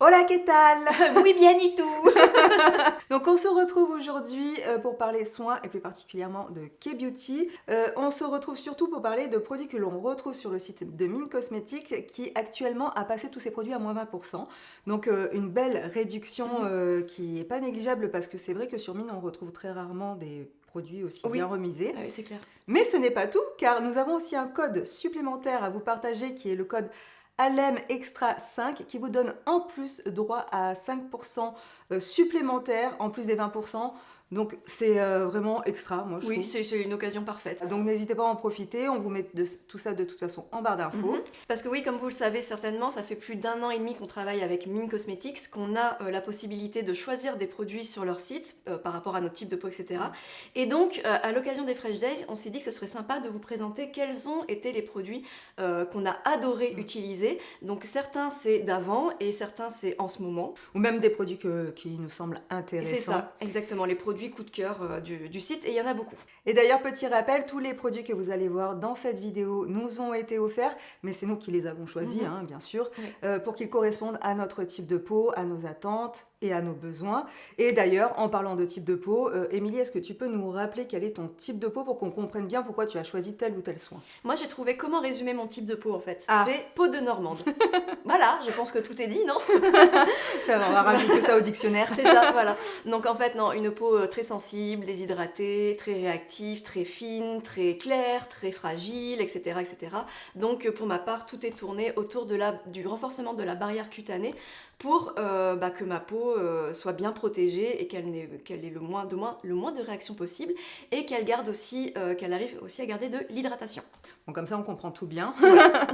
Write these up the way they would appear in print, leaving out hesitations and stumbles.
Hola, ¿qué tal? Muy bien et tout. Donc on se retrouve aujourd'hui pour parler soins et plus particulièrement de K-Beauty. On se retrouve surtout pour parler de produits que l'on retrouve sur le site de Mine Cosmetics qui actuellement a passé tous ses produits à moins 20%. Donc une belle réduction qui n'est pas négligeable parce que c'est vrai que sur Mine on retrouve très rarement des produits aussi bien remisés. Ah oui, c'est clair. Mais ce n'est pas tout car nous avons aussi un code supplémentaire à vous partager qui est le code ALEM Extra 5 qui vous donne en plus droit à 5% supplémentaire en plus des 20%. Donc c'est vraiment extra, moi je trouve. Oui, c'est une occasion parfaite. Donc n'hésitez pas à en profiter, on vous met tout ça de toute façon en barre d'infos. Parce que oui, comme vous le savez certainement, ça fait plus d'1 an et demi qu'on travaille avec Mine Cosmetics, qu'on a la possibilité de choisir des produits sur leur site par rapport à notre type de peau, etc. Et donc, à l'occasion des Fresh Days, on s'est dit que ce serait sympa de vous présenter quels ont été les produits qu'on a adoré utiliser. Donc certains c'est d'avant et certains c'est en ce moment. Ou même des produits qui nous semblent intéressants. C'est ça, exactement, les produits coup de cœur du site, et il y en a beaucoup. Et d'ailleurs, petit rappel, tous les produits que vous allez voir dans cette vidéo nous ont été offerts, mais c'est nous qui les avons choisis, bien sûr, pour qu'ils correspondent à notre type de peau, à nos attentes et à nos besoins. Et d'ailleurs, en parlant de type de peau, Émilie, est-ce que tu peux nous rappeler quel est ton type de peau pour qu'on comprenne bien pourquoi tu as choisi tel ou tel soin? Moi, j'ai trouvé comment résumer mon type de peau en fait. C'est peau de Normande. Voilà, je pense que tout est dit, non? Ça va, on va rajouter ça au dictionnaire. C'est ça, voilà. Donc en fait, non, une peau très sensible, déshydratée, très réactive, très fine, très claire, très fragile, etc. etc. Donc pour ma part, tout est tourné autour du renforcement de la barrière cutanée pour que ma peau soit bien protégée et qu'elle ait le moins de réactions possible, et qu'elle arrive aussi à garder de l'hydratation. Bon, comme ça, on comprend tout bien. Voilà.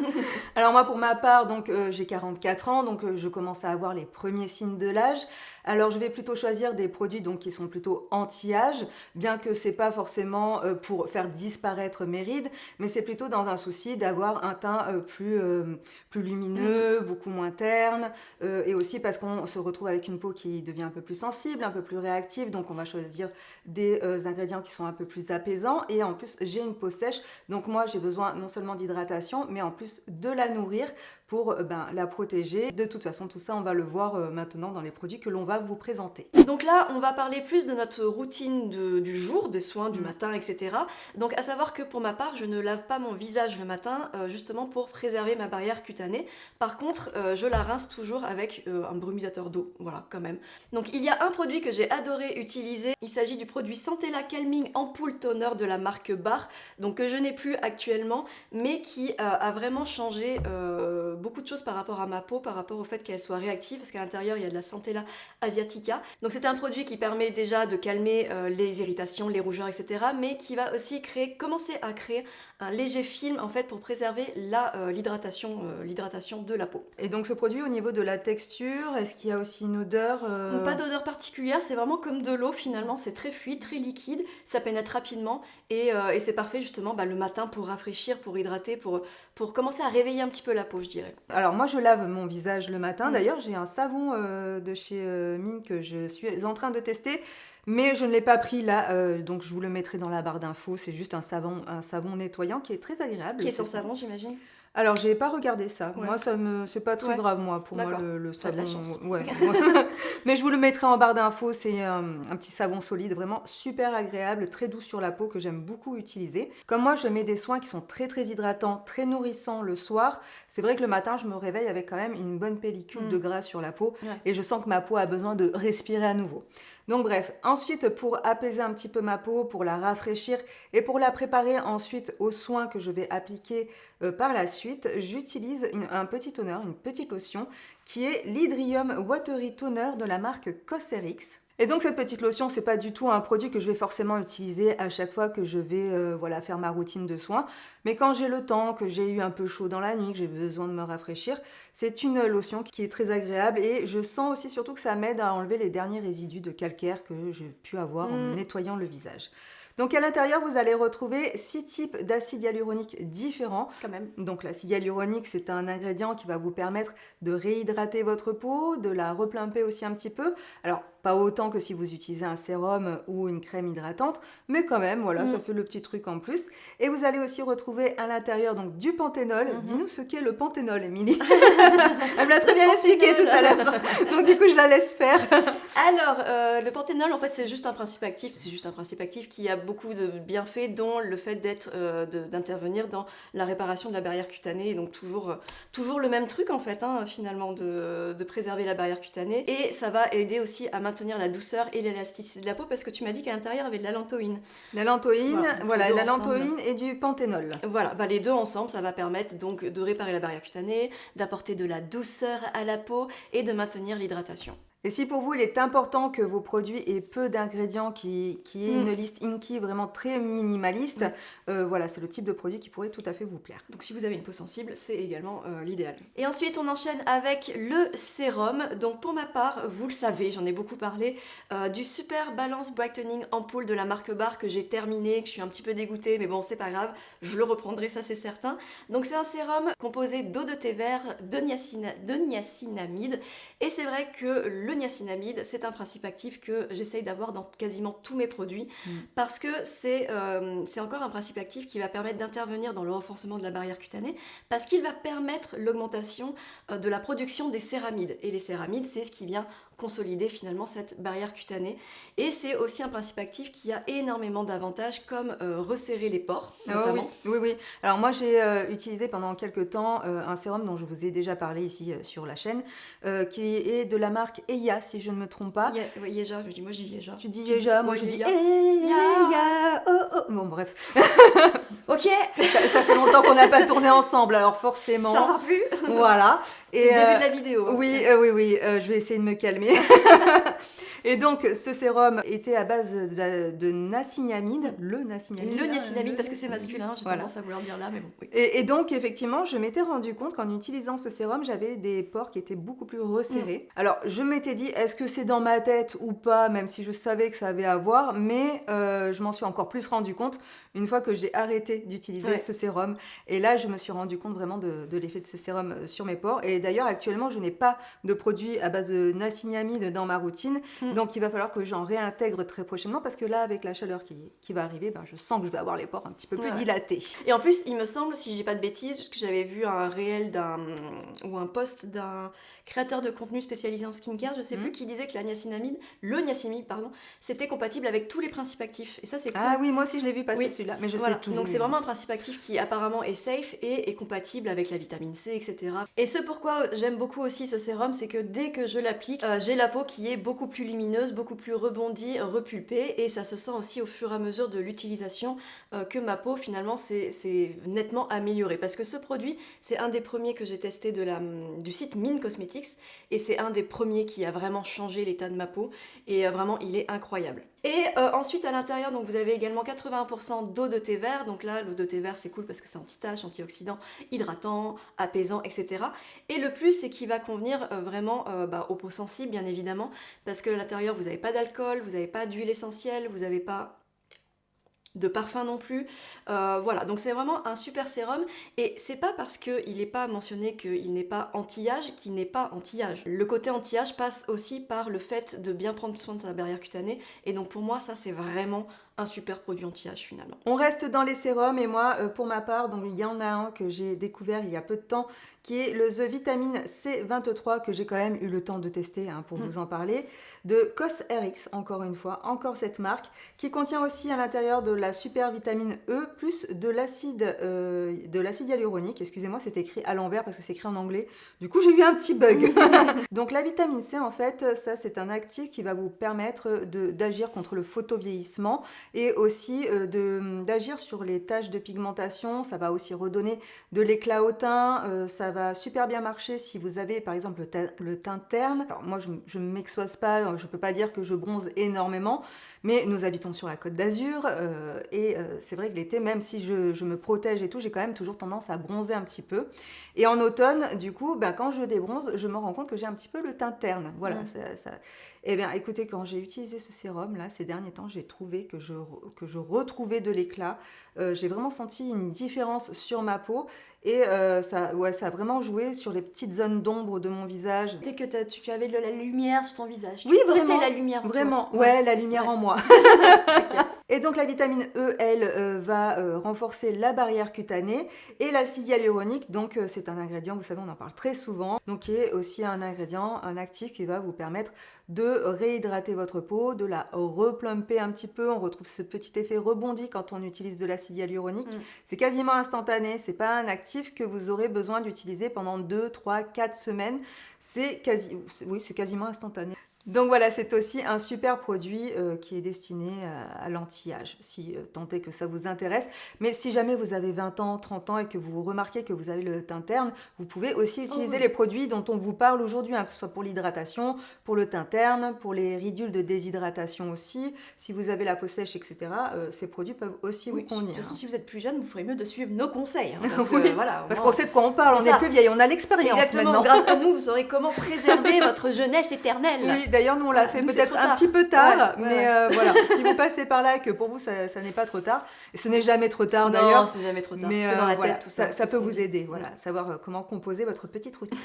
Alors moi, pour ma part, donc j'ai 44 ans, donc je commence à avoir les premiers signes de l'âge. Alors je vais plutôt choisir des produits donc, qui sont plutôt anti-âge, bien que c'est pas forcément pour faire disparaître mes rides, mais c'est plutôt dans un souci d'avoir un teint plus lumineux, beaucoup moins terne, et aussi parce qu'on se retrouve avec une peau qui devient un peu plus sensible, un peu plus réactive, donc on va choisir des ingrédients qui sont un peu plus apaisants. Et en plus, j'ai une peau sèche, donc moi j'ai besoin non seulement d'hydratation, mais en plus de la nourrir pour la protéger. De toute façon, tout ça, on va le voir maintenant dans les produits que l'on va vous présenter. Donc là, on va parler plus de notre routine du jour, des soins du matin, etc. Donc à savoir que pour ma part, je ne lave pas mon visage le matin, justement pour préserver ma barrière cutanée. Par contre, je la rince toujours avec un brumisateur d'eau, voilà, quand même. Donc il y a un produit que j'ai adoré utiliser. Il s'agit du produit Santella Calming Ampoule Toner de la marque Bar, donc que je n'ai plus actuellement, mais qui a vraiment changé beaucoup de choses par rapport à ma peau, par rapport au fait qu'elle soit réactive, parce qu'à l'intérieur il y a de la Centella asiatica. Donc c'est un produit qui permet déjà de calmer les irritations, les rougeurs, etc. mais qui va aussi commencer à créer un léger film en fait pour préserver l'hydratation de la peau. Et donc ce produit, au niveau de la texture, est-ce qu'il y a aussi une odeur Pas d'odeur particulière, c'est vraiment comme de l'eau finalement, c'est très fluide, très liquide, ça pénètre rapidement, et c'est parfait justement le matin pour rafraîchir, pour hydrater, pour commencer à réveiller un petit peu la peau, je dirais. Alors moi je lave mon visage le matin, d'ailleurs j'ai un savon de chez Mine que je suis en train de tester, mais je ne l'ai pas pris là, donc je vous le mettrai dans la barre d'infos. C'est juste un savon nettoyant qui est très agréable. Qui est sans savon, j'imagine? Alors, j'ai pas regardé ça. Ouais. Moi, c'est pas très grave, moi, pour moi, le T'as savon. de la chance. Ouais. Mais je vous le mettrai en barre d'infos. C'est un petit savon solide, vraiment super agréable, très doux sur la peau, que j'aime beaucoup utiliser. Comme moi, je mets des soins qui sont très très hydratants, très nourrissants le soir. C'est vrai que le matin, je me réveille avec quand même une bonne pellicule de gras sur la peau, et je sens que ma peau a besoin de respirer à nouveau. Donc bref, ensuite pour apaiser un petit peu ma peau, pour la rafraîchir et pour la préparer ensuite aux soins que je vais appliquer par la suite, j'utilise un petit toner, une petite lotion qui est l'Hydrium Watery Toner de la marque Cosrx. Et donc cette petite lotion, c'est pas du tout un produit que je vais forcément utiliser à chaque fois que je vais faire ma routine de soins. Mais quand j'ai le temps, que j'ai eu un peu chaud dans la nuit, que j'ai besoin de me rafraîchir, c'est une lotion qui est très agréable. Et je sens aussi surtout que ça m'aide à enlever les derniers résidus de calcaire que j'ai pu avoir en nettoyant le visage. Donc à l'intérieur, vous allez retrouver 6 types d'acide hyaluronique différents. Quand même. Donc l'acide hyaluronique, c'est un ingrédient qui va vous permettre de réhydrater votre peau, de la replimper aussi un petit peu. Alors, pas autant que si vous utilisez un sérum ou une crème hydratante, mais quand même, voilà, ça fait le petit truc en plus. Et vous allez aussi retrouver à l'intérieur donc du panthénol. Dis-nous ce qu'est le panthénol, Émilie. Elle me l'a très bien expliqué tout à l'heure. Donc du coup, je la laisse faire. Alors, le panthénol, en fait, c'est juste un principe actif. C'est juste un principe actif qui a beaucoup de bienfaits, dont le fait d'intervenir dans la réparation de la barrière cutanée. Et donc toujours le même truc, en fait, hein, finalement, de préserver la barrière cutanée. Et ça va aider aussi à maintenir la douceur et l'élasticité de la peau, parce que tu m'as dit qu'à l'intérieur, il y avait de la lantoïne. La lantoïne, voilà, la lantoïne et du panthénol. Voilà, les deux ensemble, ça va permettre donc de réparer la barrière cutanée, d'apporter de la douceur à la peau et de maintenir l'hydratation. Et si pour vous, il est important que vos produits aient peu d'ingrédients, qui aient une liste Inkey vraiment très minimaliste, voilà, c'est le type de produit qui pourrait tout à fait vous plaire. Donc si vous avez une peau sensible, c'est également l'idéal. Et ensuite, on enchaîne avec le sérum. Donc pour ma part, vous le savez, j'en ai beaucoup parlé, du Super Balance Brightening Ampoule de la marque Barre que j'ai terminé, que je suis un petit peu dégoûtée, mais bon, c'est pas grave, je le reprendrai, ça c'est certain. Donc c'est un sérum composé d'eau de thé vert, de niacinamide, et c'est vrai que le niacinamide, c'est un principe actif que j'essaye d'avoir dans quasiment tous mes produits parce que c'est encore un principe actif qui va permettre d'intervenir dans le renforcement de la barrière cutanée parce qu'il va permettre l'augmentation de la production des céramides. Et les céramides, c'est ce qui vient consolider finalement cette barrière cutanée. Et c'est aussi un principe actif qui a énormément d'avantages comme resserrer les pores, notamment. Oui. Alors moi, j'ai utilisé pendant quelques temps un sérum dont je vous ai déjà parlé ici sur la chaîne, qui est de la marque Eya, si je ne me trompe pas. Yeja, moi je dis Yeja. Tu dis Yeja, moi je dis Eya. Bon, bref. Ok. Ça fait longtemps qu'on n'a pas tourné ensemble, alors forcément. Ça aura pu. Voilà. C'est le début de la vidéo. Oui, je vais essayer de me calmer. Et donc, ce sérum était à base de niacinamide, le niacinamide. Parce que c'est masculin, j'ai tendance à vouloir dire là, mais bon. Oui. Et donc, effectivement, je m'étais rendu compte qu'en utilisant ce sérum, j'avais des pores qui étaient beaucoup plus resserrés. Alors, je m'étais dit, est-ce que c'est dans ma tête ou pas, même si je savais que ça avait à voir, mais je m'en suis encore plus rendu compte une fois que j'ai arrêté d'utiliser ce sérum. Et là, je me suis rendu compte vraiment de l'effet de ce sérum sur mes pores. Et d'ailleurs, actuellement, je n'ai pas de produit à base de niacinamide dans ma routine. Donc, il va falloir que j'en réintègre très prochainement parce que là, avec la chaleur qui va arriver, je sens que je vais avoir les pores un petit peu plus dilatés. Et en plus, il me semble, si je dis pas de bêtises, que j'avais vu un réel ou un post d'un créateur de contenu spécialisé en skincare, je sais plus, qui disait que le niacinamide, c'était compatible avec tous les principes actifs. Et ça, c'est cool. Ah oui, moi aussi, je l'ai vu passer celui-là, mais je sais toujours. Donc, c'est vraiment un principe actif qui apparemment est safe et est compatible avec la vitamine C, etc. Et ce pourquoi j'aime beaucoup aussi ce sérum, c'est que dès que je l'applique, j'ai la peau qui est beaucoup plus lumineuse, beaucoup plus rebondie, repulpée, et ça se sent aussi au fur et à mesure de l'utilisation que ma peau finalement s'est nettement améliorée. Parce que ce produit, c'est un des premiers que j'ai testé du site Mine Cosmetics, et c'est un des premiers qui a vraiment changé l'état de ma peau, et vraiment il est incroyable. Et ensuite à l'intérieur, donc vous avez également 80% d'eau de thé vert. Donc là, l'eau de thé vert, c'est cool parce que c'est anti-tache, antioxydant, hydratant, apaisant, etc. Et le plus, c'est qu'il va convenir vraiment aux peaux sensibles, bien évidemment, parce que à l'intérieur, vous n'avez pas d'alcool, vous n'avez pas d'huile essentielle, vous n'avez pas de parfum non plus, voilà, donc c'est vraiment un super sérum, et c'est pas parce qu'il n'est pas mentionné qu'il n'est pas anti-âge qu'il n'est pas anti-âge. Le côté anti-âge passe aussi par le fait de bien prendre soin de sa barrière cutanée, et donc pour moi ça c'est vraiment un super produit anti-âge finalement. On reste dans les sérums, et moi pour ma part, donc il y en a un que j'ai découvert il y a peu de temps, qui est le The Vitamine C23, que j'ai quand même eu le temps de tester pour vous en parler, de CosRx, encore une fois, encore cette marque, qui contient aussi à l'intérieur de la super vitamine E, plus de l'acide hyaluronique. Excusez-moi, c'est écrit à l'envers parce que c'est écrit en anglais. Du coup, j'ai eu un petit bug. Donc la vitamine C, en fait, ça c'est un actif qui va vous permettre d'agir contre le photovieillissement et aussi d'agir sur les taches de pigmentation. Ça va aussi redonner de l'éclat au teint, ça va super bien marcher si vous avez par exemple le teint terne. Alors moi je ne m'expose pas, je peux pas dire que je bronze énormément, mais nous habitons sur la Côte d'Azur et c'est vrai que l'été, même si je me protège et tout, j'ai quand même toujours tendance à bronzer un petit peu. Et en automne, du coup, quand je débronze, je me rends compte que j'ai un petit peu le teint terne. Voilà, ça. Eh bien, écoutez, quand j'ai utilisé ce sérum là, ces derniers temps, j'ai trouvé que je que je retrouvais de l'éclat. J'ai vraiment senti une différence sur ma peau et ça a vraiment joué sur les petites zones d'ombre de mon visage. Dès que tu avais de la lumière sur ton visage. Oui, Tu portais vraiment. la lumière en toi. Vraiment, Ouais. ouais, la lumière Ouais. en moi. Et donc la vitamine E, elle, va renforcer la barrière cutanée et l'acide hyaluronique, donc c'est un ingrédient, vous savez, on en parle très souvent, donc qui est aussi un ingrédient, un actif qui va vous permettre de réhydrater votre peau, de la replumper un petit peu. On retrouve ce petit effet rebondi quand on utilise de l'acide hyaluronique. C'est quasiment instantané, c'est pas un actif que vous aurez besoin d'utiliser pendant 2, 3, 4 semaines. C'est quasiment instantané. Donc voilà, c'est aussi un super produit qui est destiné à l'anti-âge, si tant est que ça vous intéresse. Mais si jamais vous avez 20 ans, 30 ans et que vous remarquez que vous avez le teint terne, vous pouvez aussi utiliser les produits dont on vous parle aujourd'hui, que ce soit pour l'hydratation, pour le teint terne, pour les ridules de déshydratation aussi. Si vous avez la peau sèche, etc., ces produits peuvent aussi vous convenir. De toute façon, si vous êtes plus jeune, vous ferez mieux de suivre nos conseils. Voilà, parce qu'on sait de quoi on parle, on est plus vieille, on a l'expérience. Exactement, maintenant. grâce à nous, vous saurez comment préserver votre jeunesse éternelle. Oui, d'ailleurs, nous on l'a fait nous, peut-être un petit peu tard, mais voilà, si vous passez par là et que pour vous ça n'est pas trop tard, et ce n'est jamais trop tard d'ailleurs. Non, ce n'est jamais trop tard, mais c'est dans la voilà, tête tout ça. Ça peut vous aider, voilà, savoir comment composer votre petite routine.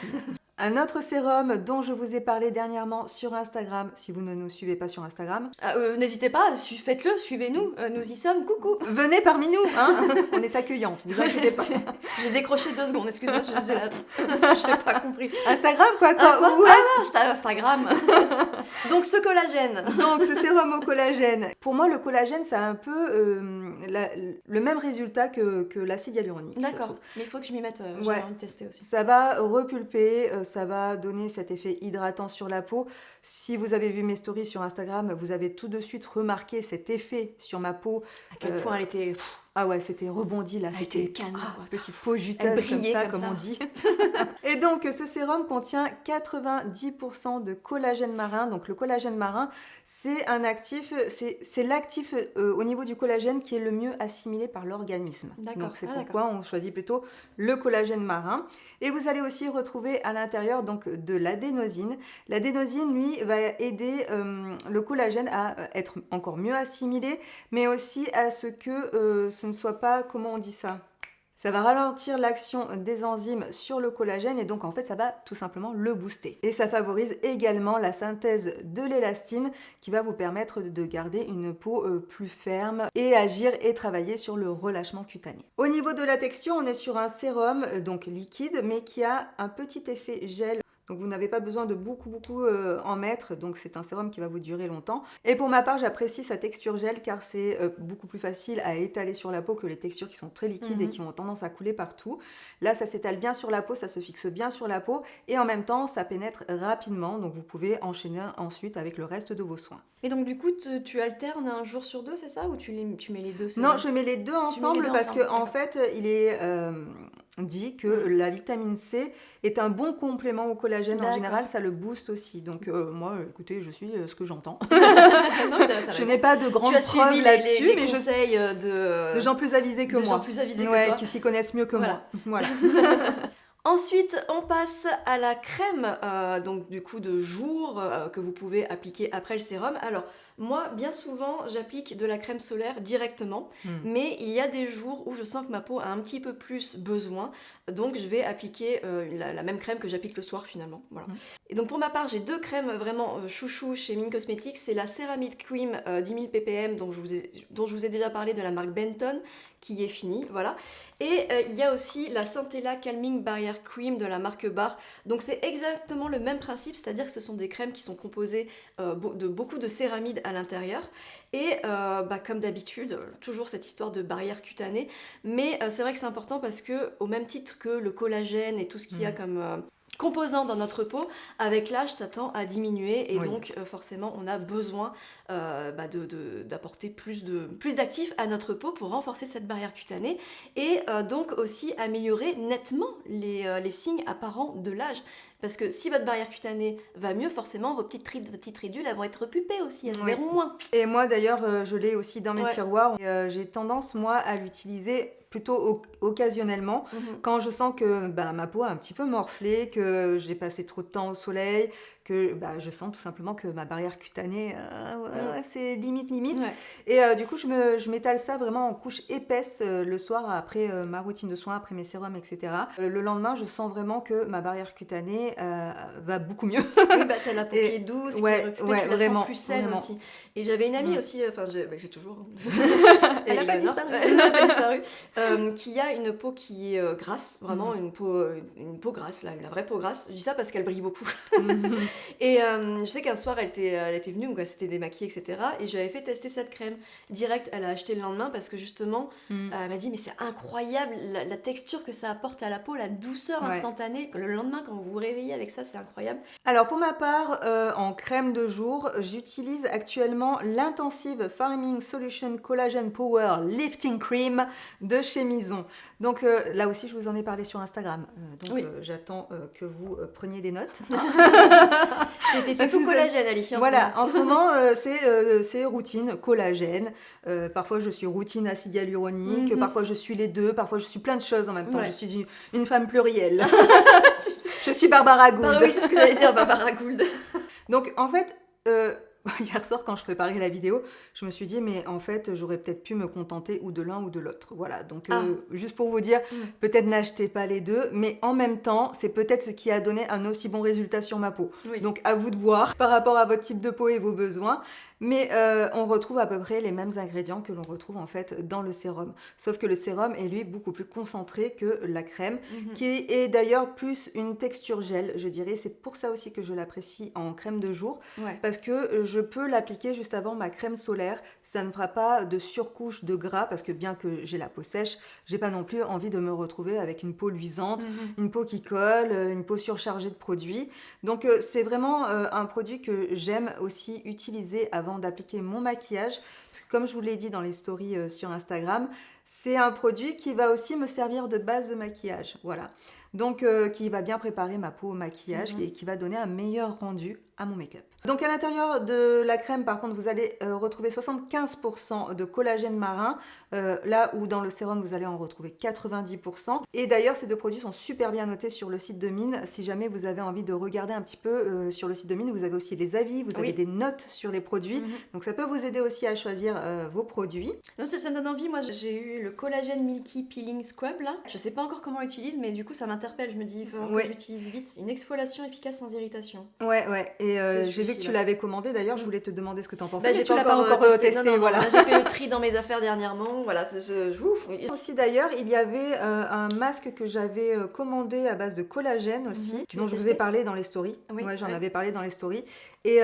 Un autre sérum dont je vous ai parlé dernièrement sur Instagram, si vous ne nous suivez pas sur Instagram. N'hésitez pas, faites-le, suivez-nous, nous y sommes, coucou. Venez parmi nous, hein. On est accueillantes, vous inquiétez pas. J'ai décroché 2 secondes, excuse-moi, je n'ai pas compris. Instagram quoi, Instagram. Donc ce collagène. Donc ce sérum au collagène. Pour moi, le collagène, ça a un peu le même résultat que l'acide hyaluronique. D'accord, mais il faut que je m'y mette, j'ai envie de tester aussi. Ça va repulper, ça va donner cet effet hydratant sur la peau. Si vous avez vu mes stories sur Instagram, vous avez tout de suite remarqué cet effet sur ma peau. À quel point elle était... Ah ouais, c'était rebondi là, c'était canon, petite peau juteuse comme on dit. Et donc ce sérum contient 90% de collagène marin. Donc le collagène marin, c'est un actif, c'est l'actif au niveau du collagène qui est le mieux assimilé par l'organisme. Donc c'est pourquoi on choisit plutôt le collagène marin. Et vous allez aussi retrouver à l'intérieur donc de l'adénosine. L'adénosine, lui, va aider le collagène à être encore mieux assimilé, mais aussi à ce que ce ne soit pas, comment on dit ça ? Ça va ralentir l'action des enzymes sur le collagène et donc en fait ça va tout simplement le booster. Et ça favorise également la synthèse de l'élastine qui va vous permettre de garder une peau plus ferme et agir et travailler sur le relâchement cutané. Au niveau de la texture, on est sur un sérum donc liquide mais qui a un petit effet gel. Donc vous n'avez pas besoin de beaucoup en mettre, donc c'est un sérum qui va vous durer longtemps. Et pour ma part, j'apprécie sa texture gel car c'est beaucoup plus facile à étaler sur la peau que les textures qui sont très liquides et qui ont tendance à couler partout. Là, ça s'étale bien sur la peau, ça se fixe bien sur la peau et en même temps, ça pénètre rapidement, donc vous pouvez enchaîner ensuite avec le reste de vos soins. Et donc du coup, tu alternes un jour sur 2, c'est ça? Ou tu mets les deux? Non, je mets les deux ensemble parce qu'en fait, il est dit que la vitamine C est un bon complément au collagène. En général, ça le booste aussi. Donc moi, écoutez, je suis ce que j'entends. Je n'ai pas de grandes preuves là-dessus, mais je conseille de gens plus avisés que moi. De gens plus avisés que toi. Qui s'y connaissent mieux que moi. Voilà. Ensuite, on passe à la crème, donc du coup de jour que vous pouvez appliquer après le sérum. Alors, moi, bien souvent, j'applique de la crème solaire directement, mais il y a des jours où je sens que ma peau a un petit peu plus besoin, donc je vais appliquer la même crème que j'applique le soir finalement. Voilà. Et donc pour ma part, j'ai 2 crèmes vraiment chouchou chez Mine Cosmetics. C'est la Ceramide Cream 10 000 ppm dont je vous ai déjà parlé de la marque Benton, qui est finie, voilà. Et il y a aussi la Centella Calming Barrier Cream de la marque Bar. Donc c'est exactement le même principe, c'est-à-dire que ce sont des crèmes qui sont composées de beaucoup de céramide à l'intérieur. Et comme d'habitude, toujours cette histoire de barrière cutanée. Mais c'est vrai que c'est important parce que, au même titre que le collagène et tout ce qu'il y a comme composants dans notre peau, avec l'âge, ça tend à diminuer. Et donc, forcément, on a besoin d'apporter plus d'actifs à notre peau pour renforcer cette barrière cutanée. Et donc aussi améliorer nettement les signes apparents de l'âge. Parce que si votre barrière cutanée va mieux, forcément, vos petites ridules, elles vont être repulpées aussi, elles verront moins. Et moi, d'ailleurs, je l'ai aussi dans mes tiroirs. Et, j'ai tendance, moi, à l'utiliser plutôt occasionnellement, quand je sens que ma peau a un petit peu morflé, que j'ai passé trop de temps au soleil, que je sens tout simplement que ma barrière cutanée, c'est limite. Ouais. Et du coup, je m'étale ça vraiment en couche épaisse le soir après ma routine de soins, après mes sérums, etc. Le lendemain, je sens vraiment que ma barrière cutanée va beaucoup mieux. Oui, t'as la peau qui est douce, qui est reculée, tu la vraiment, sens plus saine vraiment. aussi. Et j'avais une amie aussi, enfin j'ai toujours, Elle n'a pas Eleonore, disparu. elle n'a pas disparu, qui a une peau qui est grasse, vraiment une peau grasse, la vraie peau grasse. Je dis ça parce qu'elle brille beaucoup. Et je sais qu'un soir, elle était venue, donc elle s'était démaquillée, etc. Et j'avais fait tester cette crème. Direct, elle a acheté le lendemain parce que justement, elle m'a dit, mais c'est incroyable la texture que ça apporte à la peau, la douceur instantanée. Le lendemain, quand vous vous réveillez avec ça, c'est incroyable. Alors pour ma part, en crème de jour, j'utilise actuellement l'Intensive Farming Solution Collagen Power Lifting Cream de chez Mison. Donc là aussi, je vous en ai parlé sur Instagram. J'attends que vous preniez des notes. C'est tout collagène, Alicia. En ce moment, c'est routine collagène. Parfois, je suis routine acide hyaluronique. Parfois, je suis les deux. Parfois, je suis plein de choses en même temps. Je suis une femme plurielle. Je suis Barbara Gould. Oui, c'est ce que j'allais dire, Barbara Gould. Donc, en fait, hier soir, quand je préparais la vidéo, je me suis dit, mais en fait, j'aurais peut-être pu me contenter ou de l'un ou de l'autre. Voilà, donc juste pour vous dire, peut-être n'achetez pas les deux, mais en même temps, c'est peut-être ce qui a donné un aussi bon résultat sur ma peau. Oui. Donc, à vous de voir par rapport à votre type de peau et vos besoins. Mais on retrouve à peu près les mêmes ingrédients que l'on retrouve en fait dans le sérum. Sauf que le sérum est lui beaucoup plus concentré que la crème, qui est d'ailleurs plus une texture gel, je dirais. C'est pour ça aussi que je l'apprécie en crème de jour, parce que je peux l'appliquer juste avant ma crème solaire. Ça ne fera pas de surcouche de gras, parce que bien que j'ai la peau sèche, j'ai pas non plus envie de me retrouver avec une peau luisante, une peau qui colle, une peau surchargée de produits. Donc c'est vraiment un produit que j'aime aussi utiliser avant d'appliquer mon maquillage, parce que comme je vous l'ai dit dans les stories sur Instagram, c'est un produit qui va aussi me servir de base de maquillage, voilà. Donc qui va bien préparer ma peau au maquillage et qui va donner un meilleur rendu à mon make-up. Donc à l'intérieur de la crème, par contre, vous allez retrouver 75% de collagène marin, là où dans le sérum, vous allez en retrouver 90%. Et d'ailleurs, ces deux produits sont super bien notés sur le site de Mine. Si jamais vous avez envie de regarder un petit peu sur le site de Mine, vous avez aussi les avis, vous avez des notes sur les produits. Donc ça peut vous aider aussi à choisir vos produits. Non, ça me donne envie. Moi, j'ai eu le collagène Milky Peeling Scrub, là. Je sais pas encore comment on l'utilise, mais du coup, ça m'interpelle. Je me dis, il faut que j'utilise vite. Une exfoliation efficace sans irritation. Ouais. Et j'ai vu que tu l'avais commandé. D'ailleurs, je voulais te demander ce que tu en pensais. Mais tu l'as pas encore testé. Non, voilà. J'ai fait le tri dans mes affaires dernièrement. Voilà, ouf. Aussi d'ailleurs, il y avait un masque que j'avais commandé à base de collagène aussi, dont je vous ai parlé dans les stories. J'en avais parlé dans les stories. Et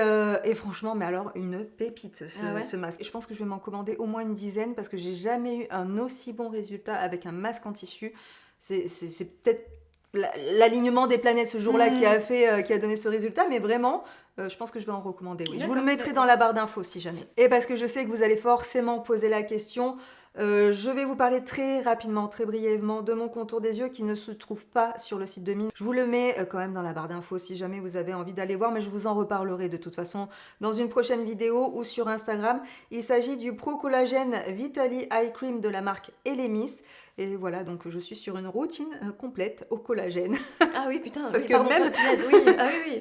franchement, mais alors une pépite ce masque. Et je pense que je vais m'en commander au moins une dizaine parce que j'ai jamais eu un aussi bon résultat avec un masque en tissu. C'est peut-être l'alignement des planètes ce jour-là qui a donné ce résultat, mais vraiment je pense que je vais en recommander. Je vous le mettrai dans la barre d'infos si jamais. Et parce que je sais que vous allez forcément poser la question, je vais vous parler très rapidement, très brièvement de mon contour des yeux qui ne se trouve pas sur le site de Mine. Je vous le mets quand même dans la barre d'infos si jamais vous avez envie d'aller voir, mais je vous en reparlerai de toute façon dans une prochaine vidéo ou sur Instagram. Il s'agit du Pro Collagène Vitali Eye Cream de la marque Elemis. Et voilà, donc je suis sur une routine complète au collagène. Ah oui, putain, parce que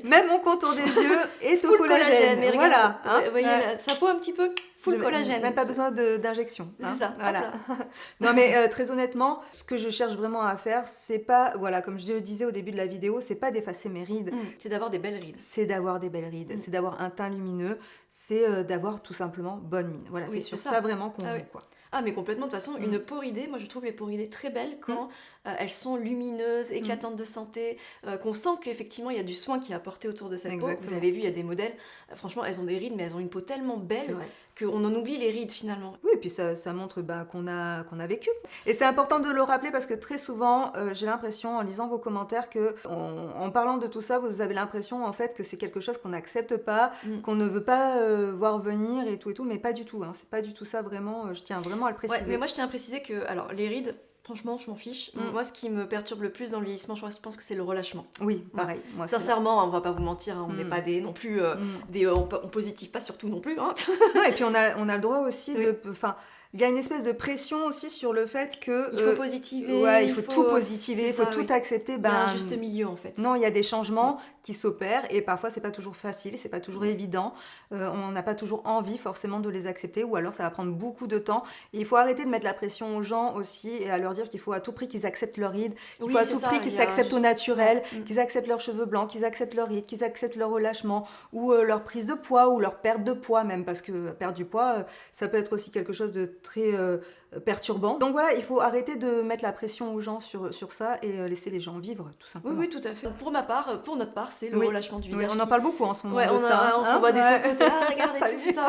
même mon contour des yeux est au collagène. Mais voilà. Vous voyez, sa peau un petit peu full collagène. Même pas besoin d'injection. C'est ça. Voilà. Non mais très honnêtement, ce que je cherche vraiment à faire, c'est pas, voilà, comme je le disais au début de la vidéo, c'est pas d'effacer mes rides. C'est d'avoir des belles rides. C'est d'avoir des belles rides. C'est d'avoir un teint lumineux. C'est d'avoir tout simplement bonne mine. Voilà, c'est sur ça vraiment qu'on joue, quoi. Ah mais complètement, de toute façon, une peau ridée, moi je trouve les peaux ridées très belles quand elles sont lumineuses, éclatantes de santé, qu'on sent qu'effectivement il y a du soin qui est apporté autour de cette peau. Vous avez vu, il y a des modèles, franchement elles ont des rides mais elles ont une peau tellement belle qu'on en oublie les rides finalement. Oui, et puis ça montre qu'on a vécu. Et c'est important de le rappeler parce que très souvent, j'ai l'impression en lisant vos commentaires que en parlant de tout ça, vous avez l'impression en fait que c'est quelque chose qu'on n'accepte pas, qu'on ne veut pas voir venir et tout, mais pas du tout. C'est pas du tout ça vraiment, je tiens vraiment à le préciser. Mais moi je tiens à préciser que, alors les rides, franchement, je m'en fiche. Moi, ce qui me perturbe le plus dans le vieillissement, je pense que c'est le relâchement. Oui, pareil. Moi, sincèrement, on va pas vous mentir, on n'est pas des non plus on positive pas surtout non plus. Non, et puis on a le droit aussi de, Il y a une espèce de pression aussi sur le fait que... Il faut positiver. Ouais, il faut tout positiver, il faut tout accepter. Il y a un juste milieu en fait. Non, il y a des changements qui s'opèrent et parfois c'est pas toujours facile, c'est pas toujours évident. On n'a pas toujours envie forcément de les accepter ou alors ça va prendre beaucoup de temps. Et il faut arrêter de mettre la pression aux gens aussi et à leur dire qu'il faut à tout prix qu'ils acceptent leur ride, qu'il faut à tout prix qu'ils s'acceptent au naturel, qu'ils acceptent leurs cheveux blancs, qu'ils acceptent leur ride, qu'ils acceptent leur relâchement ou leur prise de poids ou leur perte de poids même parce que perdre du poids, ça peut être aussi quelque chose de très perturbant. Donc voilà, il faut arrêter de mettre la pression aux gens sur ça et laisser les gens vivre tout simplement. Oui, tout à fait. Pour ma part, pour notre part, c'est le relâchement du visage. On en parle beaucoup en ce moment de on ça. On s'envoie des photos de regarde et tout, putain.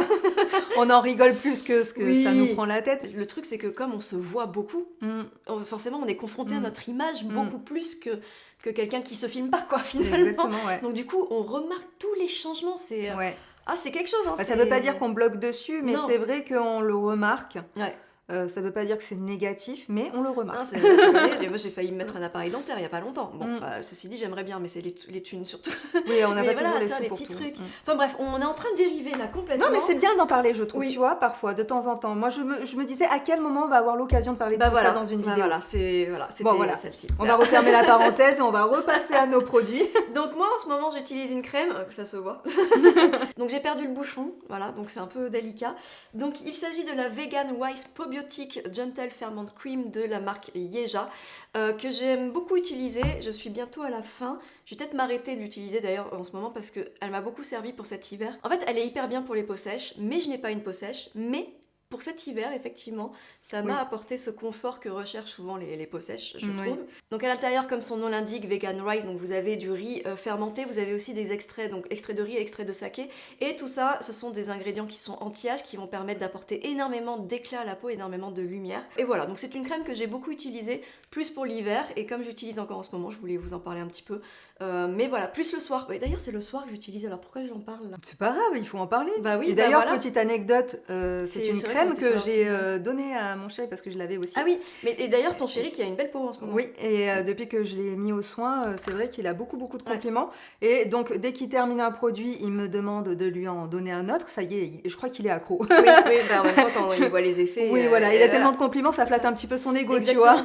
On en rigole plus que ce que ça nous prend la tête. Le truc, c'est que comme on se voit beaucoup, forcément, on est confronté à notre image beaucoup plus que quelqu'un qui se filme pas, quoi, finalement. Exactement, ouais. Donc du coup, on remarque tous les changements. C'est c'est quelque chose. Ça veut pas dire qu'on bloque dessus, mais c'est vrai qu'on le remarque. Ouais. Ça veut pas dire que c'est négatif, mais on le remarque. Non, c'est vrai. Moi, j'ai failli me mettre un appareil dentaire il y a pas longtemps. Bon, ceci dit, j'aimerais bien, mais c'est les thunes surtout. Oui, on n'a pas toujours les sous sous les pour petits tout. trucs. Enfin bref, on est en train de dériver là complètement. Non, mais c'est bien d'en parler, je trouve, tu vois, parfois, de temps en temps. Moi, je me disais à quel moment on va avoir l'occasion de parler de tout ça dans une vidéo. C'était celle-ci. On va refermer la parenthèse et on va repasser à nos produits. Donc moi, en ce moment, j'utilise une crème, ça se voit. Donc j'ai perdu le bouchon, voilà, donc c'est un peu délicat. Donc il s'agit de la Vegan Wise Probiotic Gentle Ferment Cream de la marque Yeja, que j'aime beaucoup utiliser. Je suis bientôt à la fin. Je vais peut-être m'arrêter de l'utiliser d'ailleurs en ce moment parce qu'elle m'a beaucoup servi pour cet hiver. En fait, elle est hyper bien pour les peaux sèches, mais je n'ai pas une peau sèche. Mais pour cet hiver, effectivement, ça m'a apporté ce confort que recherchent souvent les peaux sèches, je trouve. Donc à l'intérieur, comme son nom l'indique, Vegan Rice, donc vous avez du riz fermenté, vous avez aussi des extraits, donc extrait de riz et extrait de saké. Et tout ça, ce sont des ingrédients qui sont anti-âge, qui vont permettre d'apporter énormément d'éclat à la peau, énormément de lumière. Et voilà, donc c'est une crème que j'ai beaucoup utilisée, plus pour l'hiver, et comme j'utilise encore en ce moment, je voulais vous en parler un petit peu. Mais voilà, plus le soir. Et d'ailleurs, c'est le soir que j'utilise, alors pourquoi j'en parle là ? C'est pas grave, il faut en parler. Bah oui, et d'ailleurs, petite anecdote, c'est une crème que j'ai donnée à mon chéri parce que je l'avais aussi. Ah oui, et d'ailleurs ton chéri qui a une belle peau en ce moment. Oui, et depuis que je l'ai mis au soin, c'est vrai qu'il a beaucoup de compliments. Et donc, dès qu'il termine un produit, il me demande de lui en donner un autre. Ça y est, je crois qu'il est accro. Oui, en même temps, quand il voit les effets... Oui, voilà, il a tellement de compliments, ça flatte un petit peu son ego, tu vois.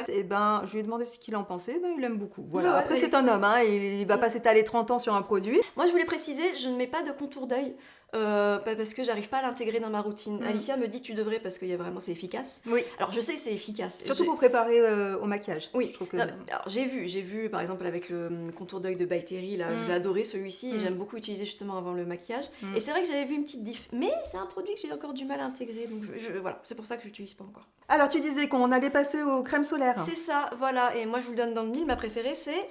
Et ben, je lui ai demandé ce qu'il en pensait, il aime beaucoup. Voilà. Après, c'est un homme, il va pas s'étaler 30 ans sur un produit. Moi, je voulais préciser, je ne mets pas de contour d'œil. Parce que j'arrive pas à l'intégrer dans ma routine. Alicia me dit tu devrais parce que c'est efficace. Oui. Alors je sais que c'est efficace. Surtout pour préparer au maquillage. Oui. Je trouve que... Alors j'ai vu par exemple avec le contour d'œil de By Terry, là, j'ai adoré celui-ci et j'aime beaucoup utiliser justement avant le maquillage. Et c'est vrai que j'avais vu une petite diff, mais c'est un produit que j'ai encore du mal à intégrer, donc voilà, c'est pour ça que je l'utilise pas encore. Alors tu disais qu'on allait passer aux crèmes solaires. C'est ça, voilà. Et moi je vous le donne dans le mille. Ma préférée c'est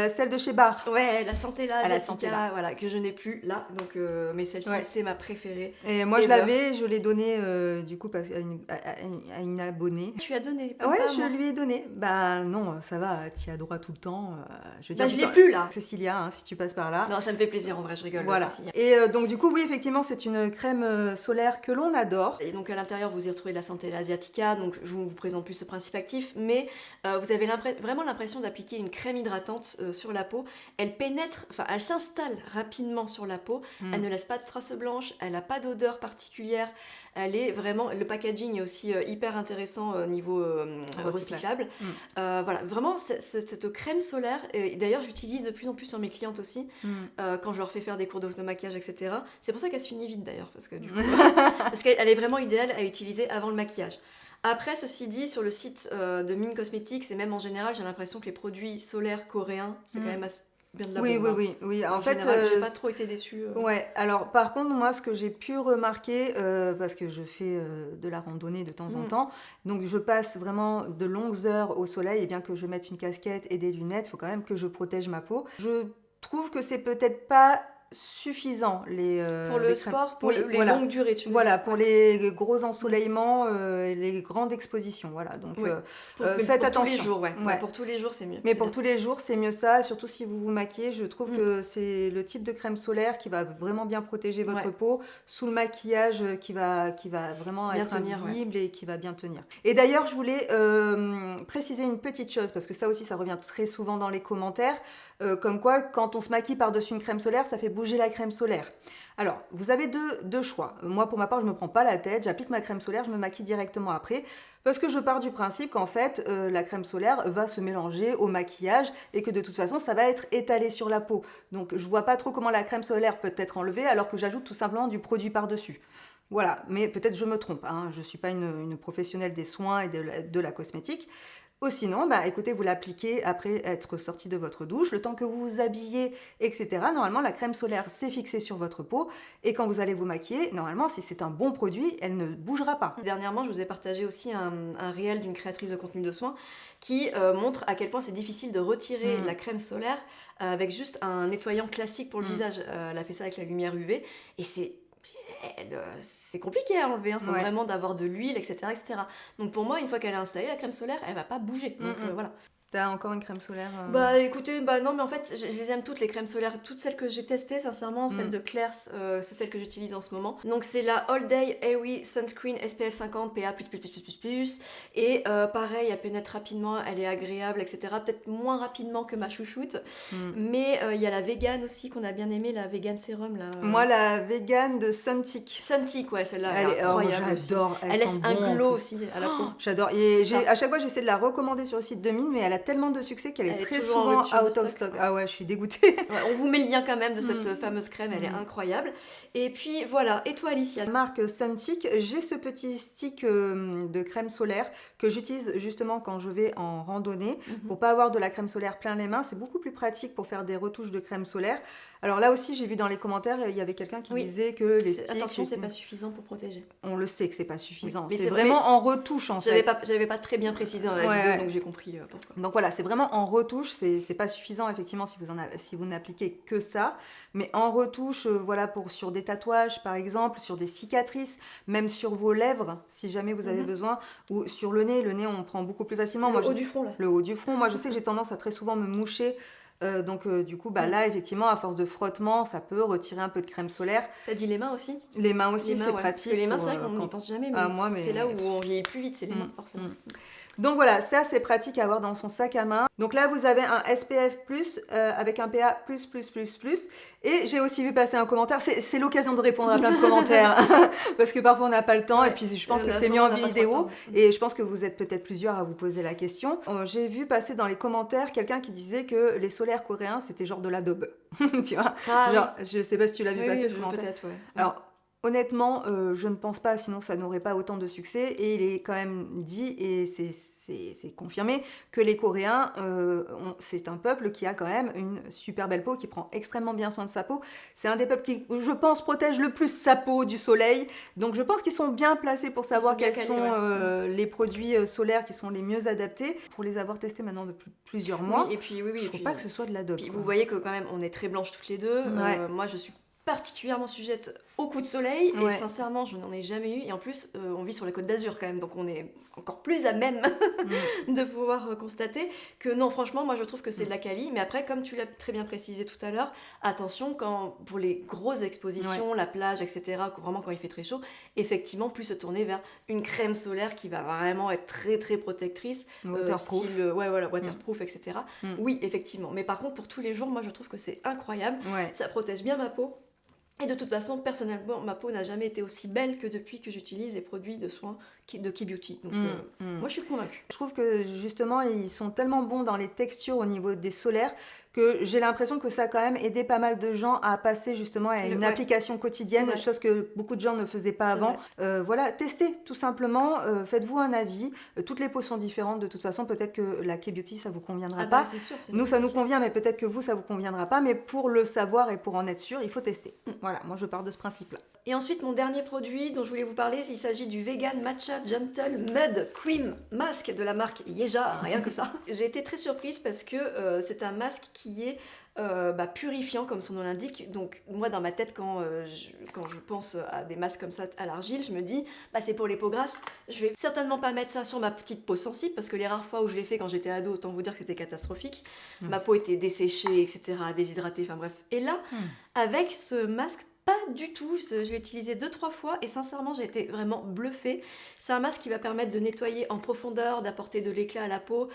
celle de chez Bar. Ouais, la Santella Asiatica, voilà, que je n'ai plus là. Donc, mais celle-ci, c'est ma préférée. Et moi, je l'avais, je l'ai donnée du coup à une abonnée. Tu as donné Ouais, je lui ai donné. Bah non, ça va, tu y as droit tout le temps. Je l'ai plus là. Cécilia, si tu passes par là. Non, ça me fait plaisir en vrai, je rigole. Voilà. Et donc du coup, oui, effectivement, c'est une crème solaire que l'on adore. Et donc à l'intérieur, vous y retrouvez la Santella Asiatica. Donc je vous présente plus ce principe actif, mais vous avez vraiment l'impression d'appliquer une crème hydratante sur la peau. Elle pénètre, elle s'installe rapidement sur la peau. Elle ne laisse pas de traces blanches. Elle n'a pas d'odeur particulière. Elle est vraiment... Le packaging est aussi hyper intéressant au niveau recyclable. Voilà, vraiment, cette crème solaire, et d'ailleurs, j'utilise de plus en plus sur mes clientes aussi, quand je leur fais faire des cours d'automaquillage, etc. C'est pour ça qu'elle se finit vite d'ailleurs, parce que du coup, parce qu'elle est vraiment idéale à utiliser avant le maquillage. Après, ceci dit, sur le site de Mine Cosmetics, et même en général, j'ai l'impression que les produits solaires coréens, c'est quand même assez bien de la bombe. Oui. En fait, j'ai pas trop été déçue. Ouais, alors par contre, moi, ce que j'ai pu remarquer, parce que je fais de la randonnée de temps en temps, donc je passe vraiment de longues heures au soleil, et bien que je mette une casquette et des lunettes, il faut quand même que je protège ma peau. Je trouve que c'est peut-être pas suffisant pour le sport, pour les longues durées, tu veux dire. Pour les gros ensoleillements, les grandes expositions, voilà. Donc faites attention. Tous les jours, pour tous les jours, c'est mieux. Mais pour tous les jours, c'est mieux ça, surtout si vous vous maquillez. Je trouve que c'est le type de crème solaire qui va vraiment bien protéger votre peau sous le maquillage qui va vraiment bien être invisible et qui va bien tenir. Et d'ailleurs, je voulais préciser une petite chose parce que ça aussi, ça revient très souvent dans les commentaires. comme quoi quand on se maquille par-dessus une crème solaire, ça fait bouger la crème solaire. Alors, vous avez deux choix. Moi, pour ma part, je ne me prends pas la tête, j'applique ma crème solaire, je me maquille directement après, parce que je pars du principe qu'en fait, la crème solaire va se mélanger au maquillage et que de toute façon, ça va être étalé sur la peau. Donc, je vois pas trop comment la crème solaire peut être enlevée alors que j'ajoute tout simplement du produit par-dessus. Voilà, mais peut-être je me trompe, hein. Je ne suis pas une professionnelle des soins et de la cosmétique. Ou sinon, bah, écoutez, vous l'appliquez après être sorti de votre douche, le temps que vous vous habillez, etc. Normalement, la crème solaire s'est fixée sur votre peau et quand vous allez vous maquiller, normalement, si c'est un bon produit, elle ne bougera pas. Dernièrement, je vous ai partagé aussi un réel d'une créatrice de contenu de soins qui montre à quel point c'est difficile de retirer la crème solaire avec juste un nettoyant classique pour le visage. Elle a fait ça avec la lumière UV et c'est compliqué à enlever, il faut vraiment d'avoir de l'huile, etc., etc. Donc pour moi, une fois qu'elle est installée, la crème solaire, elle va pas bouger. Donc voilà. T'as encore une crème solaire Bah écoutez, bah non mais en fait je les aime toutes les crèmes solaires, toutes celles que j'ai testées sincèrement, celle de Claire's, c'est celle que j'utilise en ce moment. Donc c'est la All Day Airy Sunscreen SPF 50 PA++++++, et pareil, elle pénètre rapidement, elle est agréable, etc. Peut-être moins rapidement que ma chouchoute, mais il y a la vegan aussi qu'on a bien aimée, la vegan sérum là. Moi la vegan de Suntic. Suntic, ouais, celle-là elle est incroyable. J'adore, elle laisse un glow aussi à la peau. J'adore, et à chaque fois j'essaie de la recommander sur le site de Mine, mais elle a tellement de succès qu'elle est très souvent out of stock. Ah ouais, je suis dégoûtée. Ouais, on vous met le lien quand même de cette fameuse crème, elle est incroyable. Et puis voilà, et toi Alicia? Marque Suntic, j'ai ce petit stick de crème solaire que j'utilise justement quand je vais en randonnée pour pas avoir de la crème solaire plein les mains. C'est beaucoup plus pratique pour faire des retouches de crème solaire. Alors là aussi, j'ai vu dans les commentaires, il y avait quelqu'un qui disait que les sticks... Attention, c'est pas suffisant pour protéger. On le sait que c'est pas suffisant. Mais c'est vraiment en retouche en fait. J'avais pas très bien précisé dans la vidéo, donc j'ai compris pourquoi. Donc voilà, c'est vraiment en retouche, c'est pas suffisant effectivement si vous n'appliquez que ça. Mais en retouche, voilà, sur des tatouages par exemple, sur des cicatrices, même sur vos lèvres, si jamais vous avez besoin, ou sur le nez on prend beaucoup plus facilement. Le haut du front là. Le haut du front, moi je sais que j'ai tendance à très souvent me moucher. Donc du coup là effectivement à force de frottement ça peut retirer un peu de crème solaire. T'as dit les mains aussi? Les mains aussi, c'est pratique. Parce que les mains c'est vrai qu'on n'y pense jamais, mais c'est là où on vieillit plus vite, c'est les mains forcément. Donc voilà, ça c'est pratique à avoir dans son sac à main. Donc là vous avez un SPF+, avec un PA+++++. Et j'ai aussi vu passer un commentaire, c'est l'occasion de répondre à plein de commentaires, parce que parfois on n'a pas le temps, et puis je pense que c'est mieux en vidéo, et je pense que vous êtes peut-être plusieurs à vous poser la question. J'ai vu passer dans les commentaires quelqu'un qui disait que les solaires coréens c'était genre de l'adobe, tu vois. Genre, je sais pas si tu l'as vu passer ce commentaire. Peut-être, ouais. Alors, honnêtement, je ne pense pas, sinon ça n'aurait pas autant de succès. Et il est quand même dit, et c'est confirmé, que les Coréens, c'est un peuple qui a quand même une super belle peau, qui prend extrêmement bien soin de sa peau. C'est un des peuples qui, je pense, protège le plus sa peau du soleil. Donc je pense qu'ils sont bien placés pour savoir quels sont les produits solaires qui sont les mieux adaptés. Pour les avoir testés maintenant depuis plusieurs mois, et puis, je ne trouve pas que ce soit de l'adobe. Vous voyez que quand même, on est très blanches toutes les deux. Moi, je suis particulièrement sujette aux coups de soleil et sincèrement je n'en ai jamais eu et en plus on vit sur la Côte d'Azur quand même donc on est encore plus à même de pouvoir constater que non franchement moi je trouve que c'est de la quali mais après comme tu l'as très bien précisé tout à l'heure attention pour les grosses expositions la plage etc vraiment quand il fait très chaud effectivement plus se tourner vers une crème solaire qui va vraiment être très très protectrice waterproof waterproof etc oui effectivement mais par contre pour tous les jours moi je trouve que c'est incroyable ça protège bien ma peau. Et de toute façon, personnellement, ma peau n'a jamais été aussi belle que depuis que j'utilise les produits de soins de K-Beauty. Donc, moi, je suis convaincue. Je trouve que, justement, ils sont tellement bons dans les textures au niveau des solaires que j'ai l'impression que ça a quand même aidé pas mal de gens à passer, justement, à une application quotidienne, chose que beaucoup de gens ne faisaient pas avant. Voilà, testez, tout simplement. Faites-vous un avis. Toutes les peaux sont différentes. De toute façon, peut-être que la K-Beauty, ça vous conviendra pas. C'est sûr, nous, ça nous convient, mais peut-être que vous, ça vous conviendra pas. Mais pour le savoir et pour en être sûr, il faut tester. Voilà, moi, je pars de ce principe-là. Et ensuite, mon dernier produit dont je voulais vous parler, il s'agit du Vegan Matcha Gentle Mud Cream Mask de la marque Yeja, rien que ça. J'ai été très surprise parce que c'est un masque qui est purifiant comme son nom l'indique. Donc moi dans ma tête quand je pense à des masques comme ça à l'argile, je me dis c'est pour les peaux grasses. Je vais certainement pas mettre ça sur ma petite peau sensible parce que les rares fois où je l'ai fait quand j'étais ado, autant vous dire que c'était catastrophique. Ma peau était desséchée, etc., déshydratée, enfin bref. Et là, avec ce masque Pas du tout, je l'ai utilisé 2-3 fois et sincèrement j'ai été vraiment bluffée. C'est un masque qui va permettre de nettoyer en profondeur, d'apporter de l'éclat à la peau,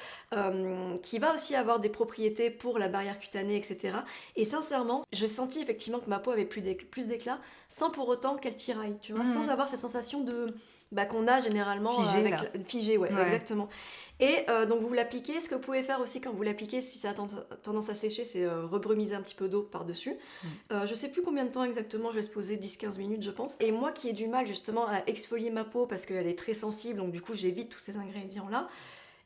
qui va aussi avoir des propriétés pour la barrière cutanée, etc. Et sincèrement, je sentis effectivement que ma peau avait plus d'éclat, sans pour autant qu'elle tiraille, tu vois, sans avoir cette sensation de qu'on a généralement Figé, avec là. figé, ouais, Ouais. exactement. Et donc vous l'appliquez, ce que vous pouvez faire aussi quand vous l'appliquez, si ça a tendance à sécher, c'est rebrumiser un petit peu d'eau par-dessus. Je sais plus combien de temps exactement, je vais se poser 10-15 minutes je pense. Et moi qui ai du mal justement à exfolier ma peau parce qu'elle est très sensible, donc du coup j'évite tous ces ingrédients-là,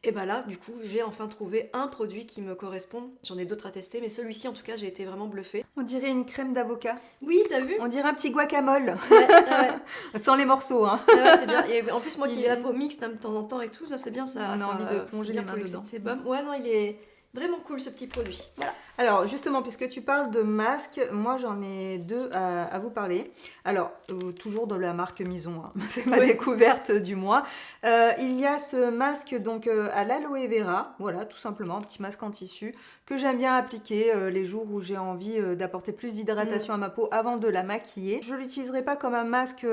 et bah là du coup j'ai enfin trouvé un produit qui me correspond. J'en ai d'autres à tester, mais celui-ci en tout cas j'ai été vraiment bluffée. On dirait une crème d'avocat. Oui, t'as vu? On dirait un petit guacamole. Ouais, ouais. Sans les morceaux, hein. Ouais, c'est bien. Et en plus, moi qui Il ai la est- peau mixte de temps en temps et tout, ça c'est bien, On a envie de c'est plonger bien les mains pour l'excès dedans. de sébum. Ouais, non, il est vraiment cool ce petit produit. Voilà. Alors justement, puisque tu parles de masques, moi j'en ai deux à vous parler. Alors, toujours de la marque Mison, hein. C'est ma Oui. découverte du mois. Il y a ce masque donc à l'aloe vera, voilà, tout simplement, un petit masque en tissu que j'aime bien appliquer les jours où j'ai envie d'apporter plus d'hydratation à ma peau avant de la maquiller. Je ne l'utiliserai pas comme un masque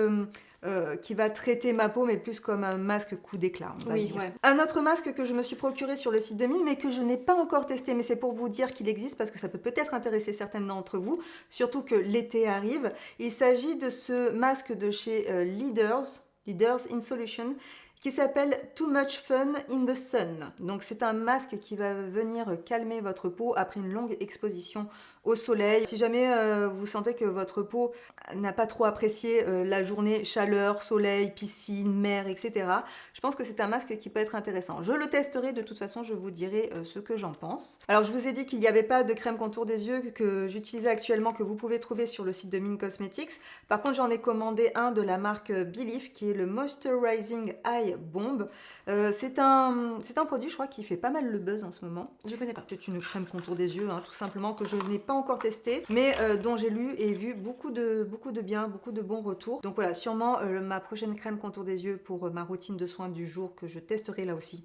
qui va traiter ma peau, mais plus comme un masque coup d'éclat, on va Oui, dire. ouais. Un autre masque que je me suis procuré sur le site de Mine, mais que je n'ai pas encore testé, mais c'est pour vous dire qu'il existe parce que ça peut peut-être intéresser certaines d'entre vous, surtout que l'été arrive. Il s'agit de ce masque de chez Leaders in Solution, qui s'appelle Too Much Fun in the Sun. Donc c'est un masque qui va venir calmer votre peau après une longue exposition au soleil. Si jamais vous sentez que votre peau n'a pas trop apprécié la journée, chaleur, soleil, piscine, mer, etc., je pense que c'est un masque qui peut être intéressant. Je le testerai, de toute façon, je vous dirai ce que j'en pense. Alors, je vous ai dit qu'il n'y avait pas de crème contour des yeux que j'utilisais actuellement, que vous pouvez trouver sur le site de Mine Cosmetics. Par contre, j'en ai commandé un de la marque Belief, qui est le Moisturizing Eye Bomb. C'est un produit, je crois, qui fait pas mal le buzz en ce moment. Je connais pas. C'est une crème contour des yeux, hein, tout simplement, que je n'ai pas encore testé, mais dont j'ai lu et vu beaucoup de bien, beaucoup de bons retours. Donc voilà, sûrement ma prochaine crème contour des yeux pour ma routine de soins du jour que je testerai là aussi.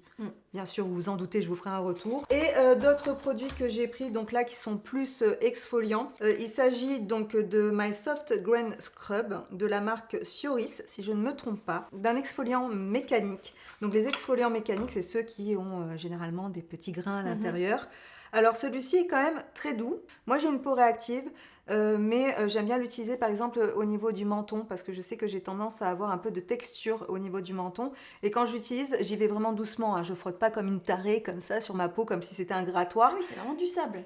Bien sûr, vous vous en doutez, je vous ferai un retour. Et d'autres produits que j'ai pris, donc là, qui sont plus exfoliants. Il s'agit donc de My Soft Grain Scrub de la marque Sioris, si je ne me trompe pas, d'un exfoliant mécanique. Donc les exfoliants mécaniques, c'est ceux qui ont généralement des petits grains à l'intérieur. Alors celui-ci est quand même très doux. Moi j'ai une peau réactive, mais j'aime bien l'utiliser par exemple au niveau du menton parce que je sais que j'ai tendance à avoir un peu de texture au niveau du menton. Et quand j'utilise, j'y vais vraiment doucement, hein. Je frotte pas comme une tarée comme ça sur ma peau comme si c'était un grattoir. Ah oui, c'est vraiment du sable.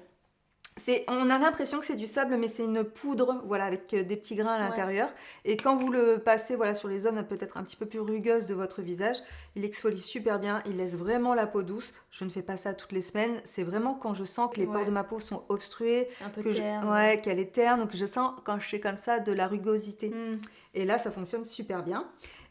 On a l'impression que c'est du sable, mais c'est une poudre, voilà, avec des petits grains à l'intérieur. Et quand vous le passez, voilà, sur les zones peut-être un petit peu plus rugueuses de votre visage, il exfolie super bien, il laisse vraiment la peau douce. Je ne fais pas ça toutes les semaines. C'est vraiment quand je sens que les pores de ma peau sont obstrués, Un peu que terne. qu'elle est terne, donc je sens quand je fais comme ça de la rugosité. Et là, ça fonctionne super bien.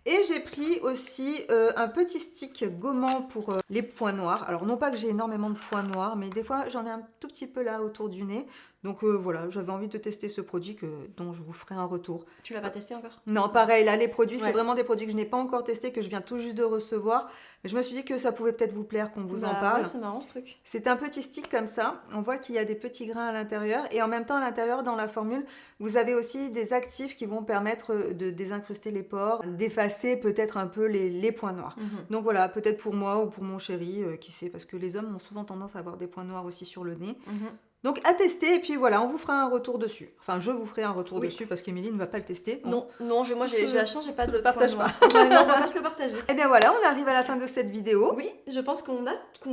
Et j'ai pris aussi un petit stick gommant pour les points noirs. Alors non pas que j'ai énormément de points noirs, mais des fois j'en ai un tout petit peu là autour du nez. Donc voilà, j'avais envie de tester ce produit dont je vous ferai un retour. Tu l'as pas testé encore? Non, pareil, là les produits, c'est Ouais. vraiment des produits que je n'ai pas encore testés, que je viens tout juste de recevoir. Mais je me suis dit que ça pouvait peut-être vous plaire qu'on vous en parle. Ouais, c'est marrant ce truc. C'est un petit stick comme ça, on voit qu'il y a des petits grains à l'intérieur et en même temps à l'intérieur dans la formule, vous avez aussi des actifs qui vont permettre de désincruster les pores, d'effacer peut-être un peu les points noirs. Donc voilà, peut-être pour moi ou pour mon chéri, qui sait, parce que les hommes ont souvent tendance à avoir des points noirs aussi sur le nez. Donc à tester et puis voilà, on vous fera un retour dessus. Enfin, je vous ferai un retour dessus parce qu'Émilie ne va pas le tester. Non, moi j'ai la chance, j'ai pas de partage points pas. noirs. Ouais, non, on va pas se le partager. Et bien voilà, on arrive à la fin de cette vidéo. Oui, je pense qu'on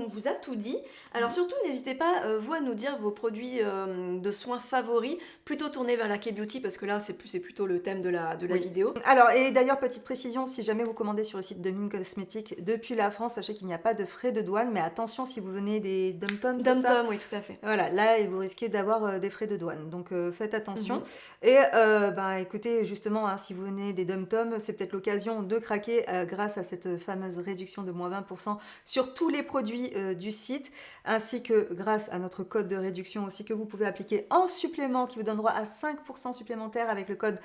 vous a tout dit. Alors surtout, n'hésitez pas, vous, à nous dire vos produits de soins favoris, plutôt tournés vers la K-Beauty, parce que là, c'est plutôt le thème de la vidéo. Alors, et d'ailleurs, petite précision, si jamais vous commandez sur le site de Mine Cosmetics depuis la France, sachez qu'il n'y a pas de frais de douane, mais attention si vous venez des dom-toms, c'est ça ? Dom-tom, oui, tout à fait. Voilà, là, vous risquez d'avoir des frais de douane, donc faites attention. Et écoutez, justement, hein, si vous venez des dom-toms, c'est peut-être l'occasion de craquer grâce à cette fameuse réduction de moins 20% sur tous les produits du site, ainsi que grâce à notre code de réduction aussi que vous pouvez appliquer en supplément, qui vous donne droit à 5% supplémentaire avec le code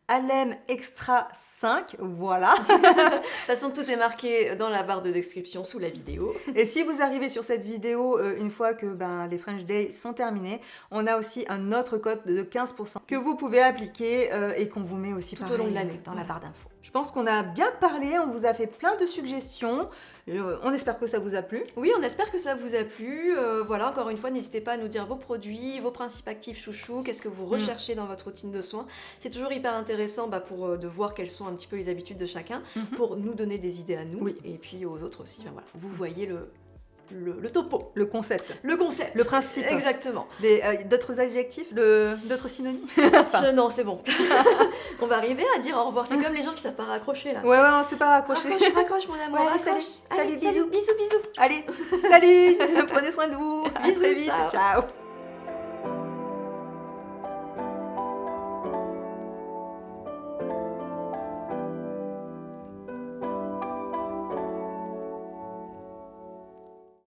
Alem Extra 5, voilà. De toute façon, tout est marqué dans la barre de description sous la vidéo. Et si vous arrivez sur cette vidéo, une fois que les French Days sont terminés, on a aussi un autre code de 15% que vous pouvez appliquer et qu'on vous met aussi Tout au long de l'année. dans la barre d'infos. Je pense qu'on a bien parlé, on vous a fait plein de suggestions. On espère que ça vous a plu. Oui, on espère que ça vous a plu. Voilà, encore une fois, n'hésitez pas à nous dire vos produits, vos principes actifs chouchous, qu'est-ce que vous recherchez dans votre routine de soins. C'est toujours hyper intéressant de voir quelles sont un petit peu les habitudes de chacun pour nous donner des idées à nous et puis aux autres aussi. Voilà, vous voyez le topo. Le concept. Le concept. Le principe. Exactement. D'autres adjectifs, d'autres synonymes. Non, c'est bon. On va arriver à dire au revoir. C'est comme les gens qui savent pas raccrocher là. Ouais, on sait pas raccrocher. Raccroche mon amour, Ouais, raccroche. salut, Allez, bisous. bisous. Allez, salut. Prenez soin de vous. À Bisous, très vite. ciao. Ciao.